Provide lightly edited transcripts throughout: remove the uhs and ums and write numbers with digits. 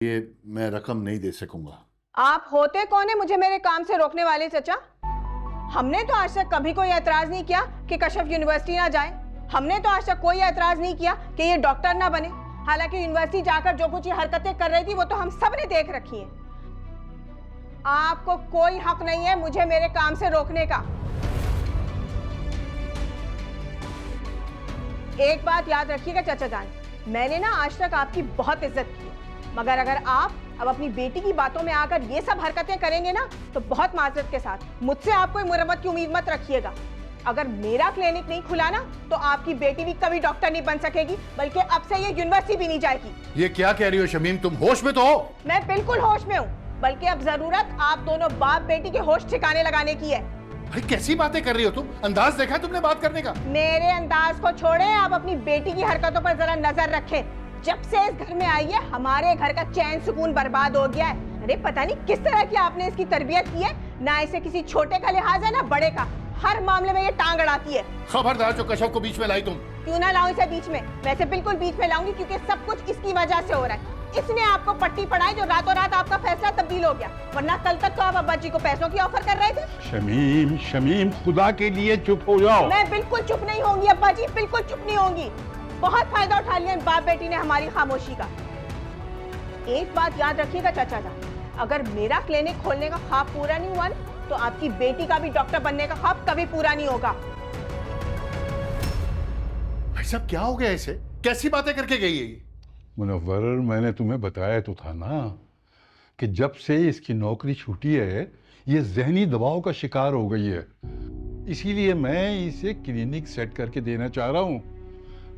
ये मैं रकम नहीं दे सकूंगा। आप होते कौन है मुझे मेरे काम से रोकने वाले चचा? हमने तो आज तक कभी कोई एतराज नहीं किया कि कश्यप यूनिवर्सिटी ना जाए। हमने तो आज तक कोई एतराज नहीं किया कि ये डॉक्टर ना बने। हालांकि यूनिवर्सिटी जाकर जो कुछ ये हरकतें कर रही थी वो तो हम सब ने देख रखी है। आपको कोई हक नहीं है मुझे मेरे काम से रोकने का। एक बात याद रखिएगा चचा जान, मैंने ना आज तक आपकी बहुत इज्जत की है, मगर अगर आप अब अपनी बेटी की बातों में आकर ये सब हरकतें करेंगे ना तो बहुत माजरत के साथ मुझसे आप कोई मुरम्मत की उम्मीद मत रखिएगा। अगर मेरा क्लिनिक नहीं खुला ना तो आपकी बेटी भी कभी डॉक्टर नहीं बन सकेगी, बल्कि अब से ये यूनिवर्सिटी भी नहीं जाएगी। ये क्या कह रही हो शमीम, तुम होश में तो हो? मैं बिल्कुल होश में हूँ, बल्कि अब जरूरत आप दोनों बाप बेटी के होश ठिकाने लगाने की है। भाई कैसी बातें कर रही हो तुम? अंदाज देखा तुमने बात करने का? मेरे अंदाज को छोड़े, आप अपनी बेटी की हरकतों पर जरा नजर रखें। जब से इस घर में आई है हमारे घर का चैन सुकून बर्बाद हो गया है। अरे पता नहीं किस तरह की आपने इसकी तरबियत की है, ना इसे किसी छोटे का लिहाज है ना बड़े का। हर मामले में ये टांग अड़ाती है। खबरदार जो कश्यप को बीच में लाई तुम। क्यों ना लाऊं इसे बीच में? वैसे बिल्कुल बीच में लाऊंगी, क्योंकि सब कुछ इसकी वजह से हो रहा है। इसने आपको पट्टी पढ़ाई जो रातों रात आपका फैसला तब्दील हो गया, वरना कल तक तो आप अब्बा जी को पैसों की ऑफर कर रहे थे। शमीम शमीम खुदा के लिए चुप हो जाओ। मैं बिल्कुल चुप नहीं होंगी अब्बा जी, बिल्कुल चुप नहीं होंगी। बहुत फायदा उठा लिया इन बाप बेटी ने हमारी खामोशी का। एक बात याद रखिएगा चाचा जान, अगर मेरा क्लिनिक खोलने का ख्वाब पूरा नहीं हुआ तो आपकी बेटी का भी डॉक्टर बनने का ख्वाब कभी पूरा नहीं होगा। भाई साहब क्या हो गया इसे? कैसी बातें करके गई है ये? मुनव्वर, मैंने तुम्हें बताया तो था ना कि जब से इसकी नौकरी छूटी है ये जहनी दबाव का शिकार हो गई है। इसीलिए मैं इसे क्लिनिक सेट करके देना चाह रहा हूँ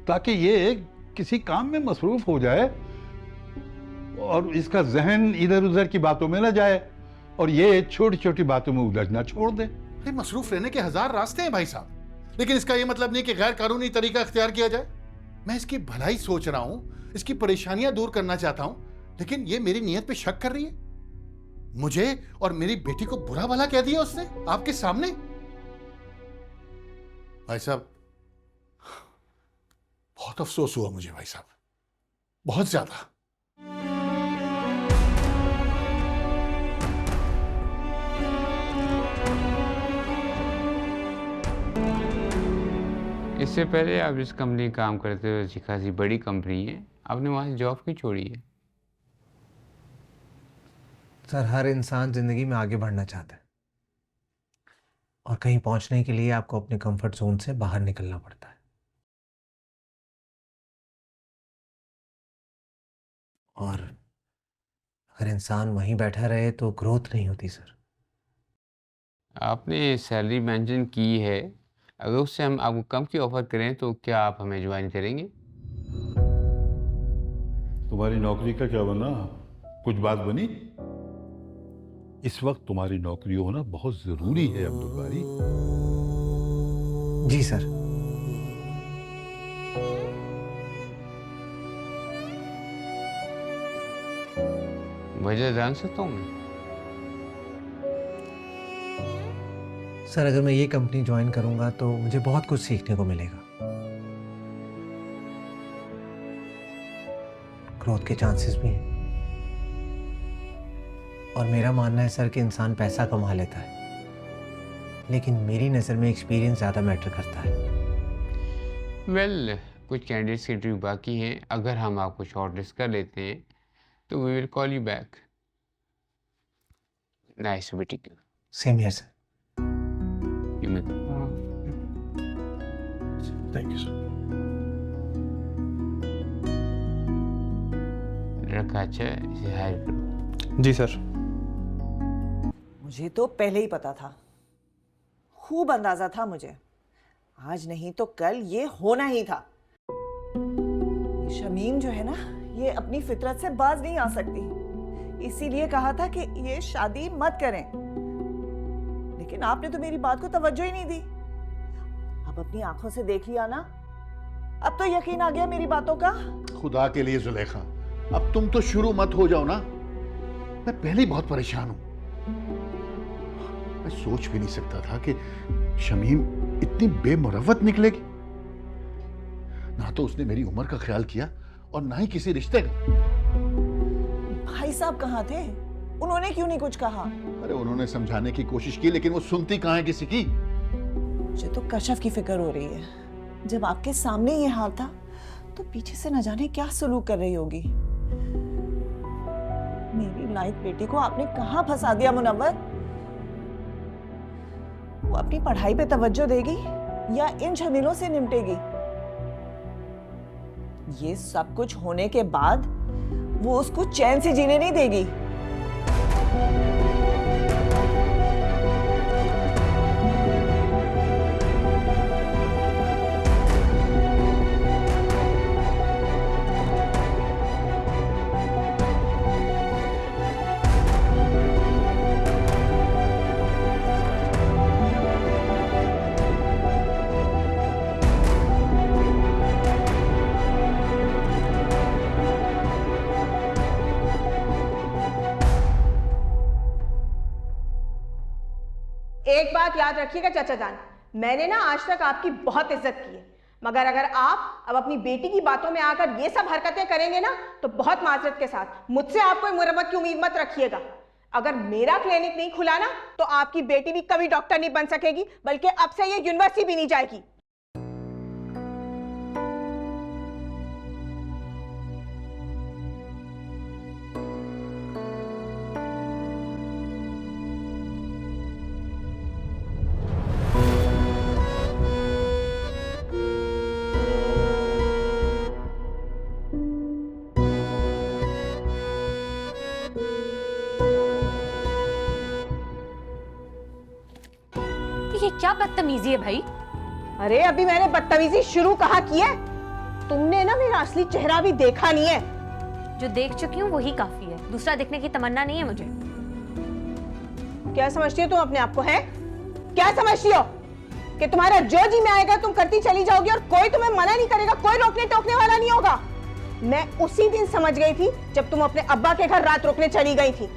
ताकि ये किसी काम में मसरूफ हो जाए और इसका जहन इधर उधर की बातों में न जाए और ये छोटी छोटी बातों में उलझना छोड़ दे। भाई मसरूफ रहने के हजार रास्ते हैं भाई साहब, लेकिन इसका ये मतलब नहीं कि गैर कानूनी तरीका इख्तियार किया जाए। मैं इसकी भलाई सोच रहा हूं, इसकी परेशानियां दूर करना चाहता हूं, लेकिन ये मेरी नीयत पे शक कर रही है। मुझे और मेरी बेटी को बुरा भला कह दिया उसने आपके सामने। भाई साहब बहुत अफसोस हुआ मुझे भाई साहब, बहुत ज्यादा। इससे पहले आप जिस कंपनी में काम करते हो अच्छी खासी बड़ी कंपनी है, आपने वहाँ से जॉब क्यों छोड़ी है? सर, हर इंसान जिंदगी में आगे बढ़ना चाहता है और कहीं पहुंचने के लिए आपको अपने कंफर्ट जोन से बाहर निकलना पड़ता है। और अगर इंसान वहीं बैठा रहे तो ग्रोथ नहीं होती सर। आपने सैलरी मेंशन की है, अगर उससे हम आपको कम की ऑफ़र करें तो क्या आप हमें ज्वाइन करेंगे? तुम्हारी नौकरी का क्या बना? कुछ बात बनी? इस वक्त तुम्हारी नौकरी होना बहुत जरूरी है अब्दुल बारी। जी सर। वजह जान सकता हूँ मैं? सर, अगर मैं ये कंपनी ज्वाइन करूंगा तो मुझे बहुत कुछ सीखने को मिलेगा। ग्रोथ के चांसेस भी हैं और मेरा मानना है सर कि इंसान पैसा कमा लेता है, लेकिन मेरी नज़र में एक्सपीरियंस ज़्यादा मैटर करता है। वेल, कुछ कैंडिडेट्स की इंटरव्यू बाकी हैं। अगर हम आपको शॉर्ट लिस्ट कर लेते हैं तो we will call you back. Nice meeting you. Same here sir. You may thank you sir. रखा अच्छा इसे हायर करो। जी सर। मुझे तो पहले ही पता था, खूब अंदाजा था मुझे। आज नहीं तो कल ये होना ही था। शमीम जो है ना, ये अपनी फितरत से बाज नहीं आ सकती, इसीलिए कहा था कि ये शादी मत करें, लेकिन आपने तो मेरी बात को तवज्जो ही नहीं दी। अब अपनी आंखों से देख लिया ना, अब तो यकीन आ गया मेरी बातों का। खुदा के लिए जुलेखा, अब तुम तो शुरू मत हो जाओ ना। मैं पहले ही बहुत परेशान हूं। मैं सोच भी नहीं सकता था कि शमीम इतनी बेमुरव्वत निकलेगी। ना तो उसने मेरी उम्र का ख्याल किया और ना ही किसी रिश्ते का। साहब कहाँ थे? उन्होंने क्यों नहीं कुछ कहा? अरे उन्होंने समझाने की कोशिश की, लेकिन वो सुनती कहाँ है किसी की। मुझे तो कशफ की फिक्र हो रही है। जब आपके सामने ये हाल था तो पीछे से न जाने क्या सलूक कर रही होगी। मेरी लाइक बेटी को आपने कहाँ फंसा दिया मुनव्वर? वो अपनी पढ़ाई पे तवज्जो देगी या इन झमेलों से निपटेगी? ये सब कुछ होने के बाद वो उसको चैन से जीने नहीं देगी। एक बात याद रखिएगा चाचा जान, मैंने ना आज तक आपकी बहुत इज्जत की है, मगर अगर आप अब अपनी बेटी की बातों में आकर ये सब हरकतें करेंगे ना तो बहुत माजरत के साथ मुझसे आप कोई मुरम्मत की उम्मीद मत रखिएगा। अगर मेरा क्लिनिक नहीं खुला ना तो आपकी बेटी भी कभी डॉक्टर नहीं बन सकेगी, बल्कि अब से ये यूनिवर्सिटी भी नहीं जाएगी। ये क्या बदतमीजी है भाई? अरे अभी मैंने बदतमीजी शुरू कहाँ की है? तुमने ना मेरा असली चेहरा भी देखा नहीं है। जो देख चुकी हूँ वही काफी है, दूसरा देखने की तमन्ना नहीं है मुझे। क्या समझती हो तुम अपने आप को? है क्या समझती हो कि तुम्हारा जो जी में आएगा तुम करती चली जाओगी और कोई तुम्हें मना नहीं करेगा, कोई रोकने टोकने वाला नहीं होगा? मैं उसी दिन समझ गई थी जब तुम अपने अब्बा के घर रात रुकने चली गई थी।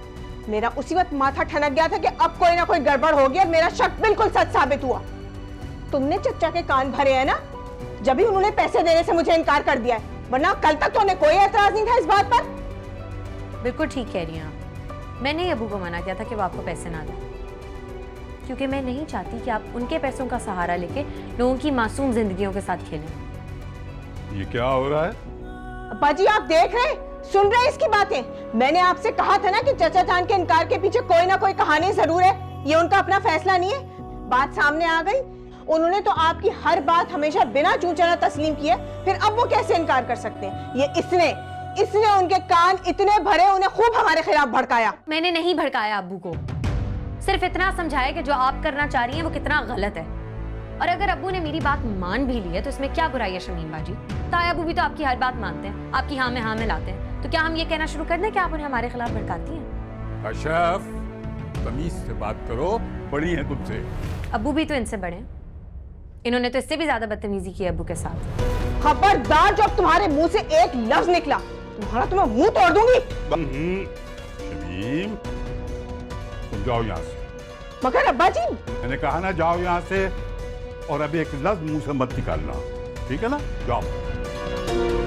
मेरा उसी वक्त माथा ठनक गया था कि अब कोई ना कोई गड़बड़ होगी और मेरा शक बिल्कुल सच साबित हुआ। तुमने चच्चा के कान भरे हैं ना, जब भी उन्होंने पैसे देने से मुझे इनकार कर दिया है, वरना कल तक तो उन्हें कोई एतराज नहीं था इस बात पर। बिल्कुल ठीक कह रही हैं आप। मैंने ही अबू को मना किया था कि वो आपको पैसे ना दें, क्योंकि मैं नहीं चाहती कि आप उनके पैसों का सहारा लेके लोगों की मासूम जिंदगियों के साथ खेलें। ये क्या हो रहा है? अब्बा जी आप देख रहे हैं, सुन रहे हैं इसकी बातें? मैंने आपसे कहा था ना कि चाचा जान के इनकार के पीछे कोई ना कोई कहानी जरूर है, ये उनका अपना फैसला नहीं है। बात सामने आ गई, उन्होंने तो आपकी हर बात हमेशा बिना चूचना तस्लीम किए, फिर अब वो कैसे इनकार कर सकते हैं? ये इसने उनके कान इतने भरे, उन्हें खूब हमारे खिलाफ भड़काया। मैंने नहीं भड़काया अब्बू को, सिर्फ इतना समझाया कि जो आप करना चाह रही हैं वो कितना गलत है। और अगर अब्बू ने मेरी बात मान भी ली है तो इसमें क्या बुराई है शमीम बाजी? ताया अब्बू भी तो आपकी हर बात मानते हैं, आपकी हाँ में लाते हैं, तो क्या हम ये कहना शुरू कर दें कि आप उन्हें हमारे खिलाफ भड़काती हैं? कशफ, तमीज से बात करो, बड़ी है तुमसे। अब्बू भी तो इनसे बड़े हैं, इन्होंने तो इससे भी ज्यादा बदतमीजी की अब्बू के साथ। खबरदार, जब तुम्हारे मुंह से एक लफ्ज निकला तुम्हारा तो मैं मुंह तोड़ दूंगी। शमीम, तुम जाओ यहाँ से। मगर अब्बा जी, मैंने कहा ना जाओ यहाँ से, और अभी एक लफ्ज मुंह से मत निकालना, ठीक है ना? जाओ।